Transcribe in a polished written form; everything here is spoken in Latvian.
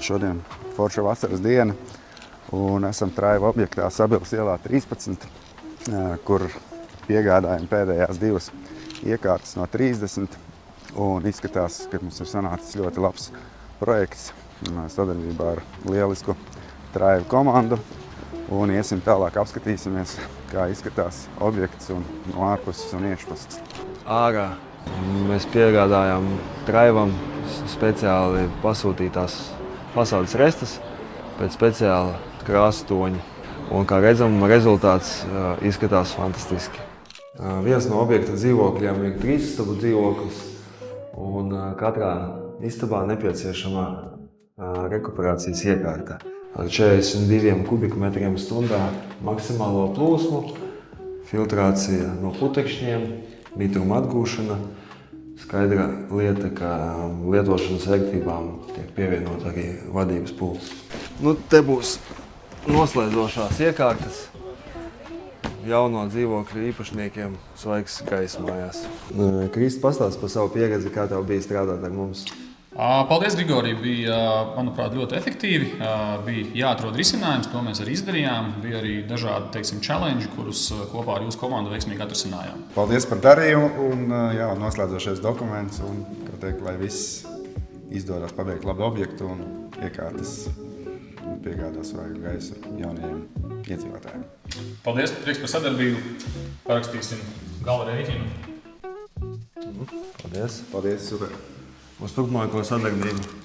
Šodien forša vasaras diena, un esam Traiva objektā Sabilas ielā 13, kur piegādājam pēdējās 2 iekārtas no 30, un izskatās, ka mums ir sanācis ļoti labs projekts sadarbībā ar lielisku Traiva komandu, un iesim tālāk apskatīsimies, kā izskatās objekts un no ārpuses un iekšpuses. Ārā mēs piegādājām Traivam speciāli pasūtītās fasādes restas pēc speciāla krāstoņa. Un, kā redzam, rezultāts izskatās fantastiski. Viens no objekta dzīvokļiem ir 3 istabu dzīvoklis, un katrā istabā nepieciešama rekuperācijas iekārta. Ar 42 kubikmetriem stundā maksimālo plūsmu, filtrācija no putekšņiem, mitruma atgūšana. Skaidra lieta, ka lietošanas vērtībām tiek pievienot arī vadības pults. Te būs noslēdzošās iekārtas jauno dzīvokļu īpašniekiem svaigs gaiss mājās. Kristi, pastāsti par savu pieredzi, kā tev bija strādāt ar mums. Paldies, Grigorij. Bija, manuprāt, ļoti efektīvi. Bija jāatrod risinājums, to mēs arī izdarījām. Bija arī dažādi, challenge, kurus kopā ar jūsu komandu veiksmīgi atrisinājām. Paldies par darījumu un noslēdzošais dokuments, un, lai viss izdodas pabeigt labu objektu un iekārtas piegādās svaigu gaisu jaunajiem iedzīvotājiem. Paldies, prieks par sadarbību. Parakstīsim gala rēķinu. Paldies. Paldies, super. Uz turpmāko sadarbību.